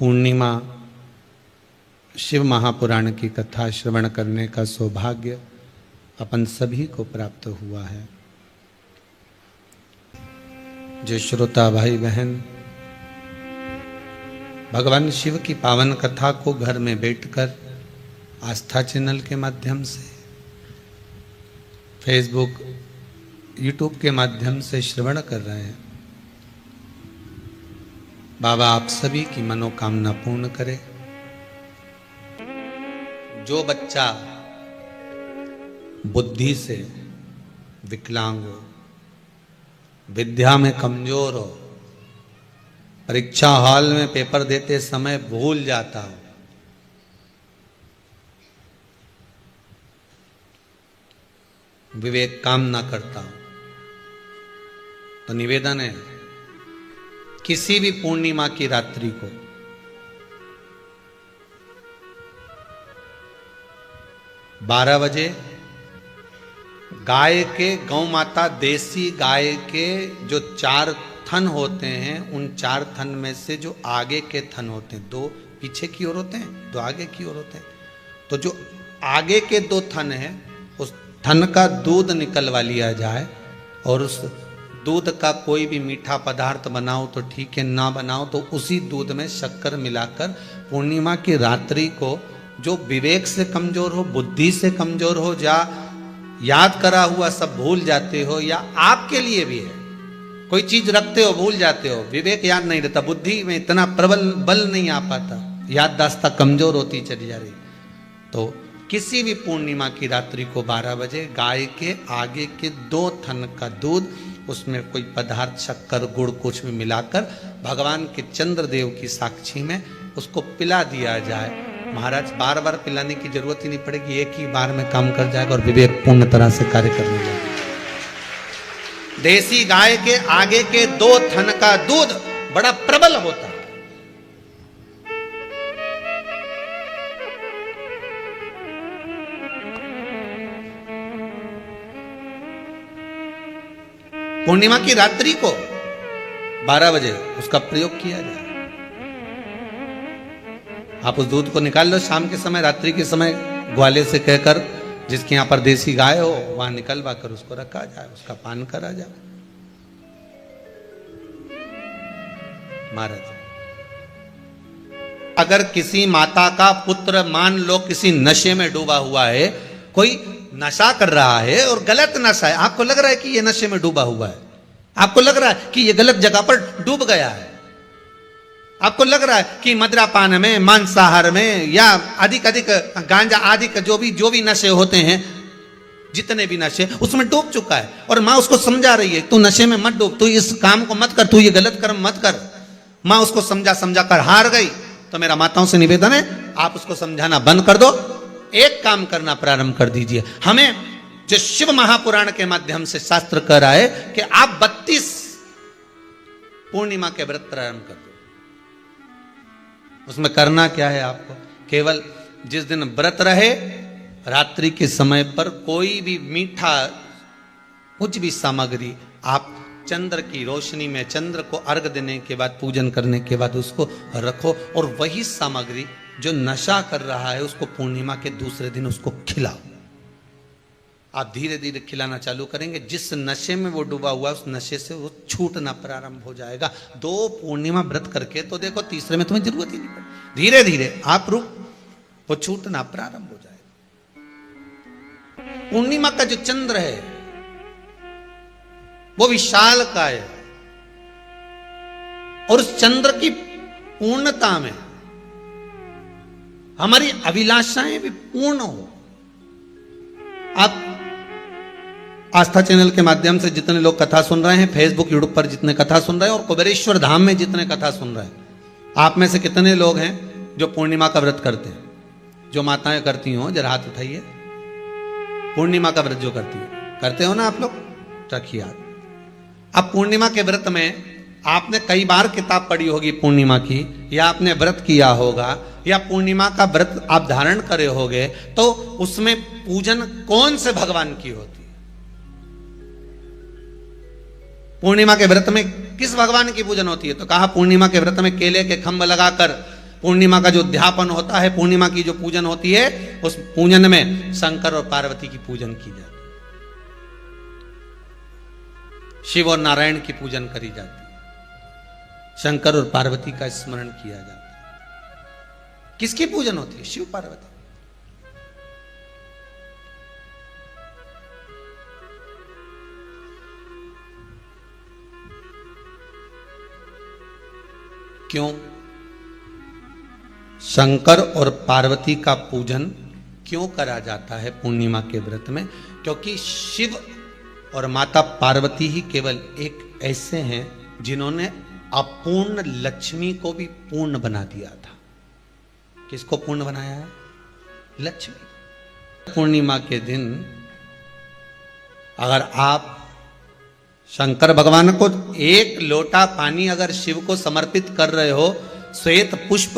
पूर्णिमा शिव महापुराण की कथा श्रवण करने का सौभाग्य अपन सभी को प्राप्त हुआ है। जो श्रोता भाई बहन भगवान शिव की पावन कथा को घर में बैठकर आस्था चैनल के माध्यम से, फेसबुक, यूट्यूब के माध्यम से श्रवण कर रहे हैं, बाबा आप सभी की मनोकामना पूर्ण करे। जो बच्चा बुद्धि से विकलांग हो, विद्या में कमजोर हो, परीक्षा हॉल में पेपर देते समय भूल जाता हो, विवेक काम ना करता हो, तो निवेदन है किसी भी पूर्णिमा की रात्रि को बारह बजे गाय के, गौ माता देसी गाय के जो 4 थन होते हैं, उन 4 थन में से जो आगे के थन होते हैं, 2 पीछे की ओर होते हैं, 2 आगे की ओर होते हैं, तो जो आगे के 2 थन हैं उस थन का दूध निकलवा लिया जाए और उस दूध का कोई भी मीठा पदार्थ बनाओ तो ठीक है, ना बनाओ तो उसी दूध में शक्कर मिलाकर पूर्णिमा की रात्रि को जो विवेक से कमजोर हो, बुद्धि से कमजोर हो, या याद करा हुआ सब भूल जाते हो, या आपके लिए भी है कोई चीज रखते हो भूल जाते हो, विवेक याद नहीं रहता, बुद्धि में इतना प्रबल बल नहीं आ पाता, याददाश्त कमजोर होती चली जा रही, तो किसी भी पूर्णिमा की रात्रि को 12 बजे गाय के आगे के 2 थन का दूध, उसमें कोई पदार्थ शक्कर गुड़ कुछ भी मिलाकर भगवान के चंद्रदेव की साक्षी में उसको पिला दिया जाए। महाराज बार बार पिलाने की जरूरत ही नहीं पड़ेगी, एक ही बार में काम कर जाएगा और विवेक पूर्ण तरह से कार्य करने लगेगा। देसी गाय के आगे के 2 थन का दूध बड़ा प्रबल होता है। पूर्णिमा की रात्रि को 12 बजे उसका प्रयोग किया जाए। आप उस दूध को निकाल लो शाम के समय, रात्रि के समय ग्वाले से कहकर जिसके यहां पर देसी गाय हो वहां निकलवा कर उसको रखा जाए, उसका पान करा जाए। महाराज अगर किसी माता का पुत्र मान लो किसी नशे में डूबा हुआ है, कोई नशा कर रहा है और गलत नशा है, आपको लग रहा है कि ये नशे में डूबा हुआ है, आपको लग रहा है कि ये गलत जगह पर डूब गया है, आपको लग रहा है कि मदिरापान में, मांसाहार में या अधिक गांजा आदि का जो भी नशे होते हैं, जितने भी नशे उसमें डूब चुका है, और माँ उसको समझा रही है तू नशे में मत डूब, तू इस काम को मत कर, तू ये गलत कर्म मत कर। माँ उसको समझा कर हार गई, तो मेरा माताओं से निवेदन है आप उसको समझाना बंद कर दो, एक काम करना प्रारंभ कर दीजिए। हमें जो शिव महापुराण के माध्यम से शास्त्र कह रहा है कि आप 32 पूर्णिमा के व्रत प्रारंभ कर दो। उसमें करना क्या है आपको, केवल जिस दिन व्रत रहे रात्रि के समय पर कोई भी मीठा कुछ भी सामग्री आप चंद्र की रोशनी में, चंद्र को अर्घ देने के बाद, पूजन करने के बाद उसको रखो, और वही सामग्री जो नशा कर रहा है उसको पूर्णिमा के दूसरे दिन उसको खिलाओ। आप धीरे धीरे खिलाना चालू करेंगे, जिस नशे में वो डूबा हुआ उस नशे से वो छूटना प्रारंभ हो जाएगा। 2 पूर्णिमा व्रत करके तो देखो, तीसरे में तुम्हें जरूरत ही नहीं पड़ेगी, धीरे धीरे आप वो छूटना प्रारंभ हो जाएगा। पूर्णिमा का जो चंद्र है वो विशाल का है, और उस चंद्र की पूर्णता में हमारी अभिलाषाएं भी पूर्ण हो। आप आस्था चैनल के माध्यम से जितने लोग कथा सुन रहे हैं, फेसबुक यूट्यूब पर जितने कथा सुन रहे हैं, और कुबेरेश्वर धाम में जितने कथा सुन रहे हैं, आप में से कितने लोग हैं जो पूर्णिमा का व्रत करते हैं? जो माताएं करती हो जरा हाथ उठाइए। पूर्णिमा का व्रत जो करती है, करते हो ना आप लोग? रखिए हाथ। अब पूर्णिमा के व्रत में आपने कई बार किताब पढ़ी होगी पूर्णिमा की, या आपने व्रत किया होगा, या पूर्णिमा का व्रत आप धारण करे होगे, तो उसमें पूजन कौन से भगवान की होती है? पूर्णिमा के व्रत में किस भगवान की पूजन होती है? तो कहा पूर्णिमा के व्रत में केले के खंभ लगाकर पूर्णिमा का जो अध्यापन होता है, पूर्णिमा की जो पूजन होती है, उस पूजन में शंकर और पार्वती की पूजन की जाती है, शिव और नारायण की पूजन करी जाती है, शंकर और पार्वती का स्मरण किया जाता है। किसकी पूजन होती है? शिव पार्वती। क्यों शंकर और पार्वती का पूजन क्यों करा जाता है पूर्णिमा के व्रत में? क्योंकि शिव और माता पार्वती ही केवल एक ऐसे हैं जिन्होंने अपूर्ण लक्ष्मी को भी पूर्ण बना दिया था। किसको पूर्ण बनाया है? लक्ष्मी। पूर्णिमा के दिन अगर आप शंकर भगवान को एक लोटा पानी अगर शिव को समर्पित कर रहे हो, श्वेत पुष्प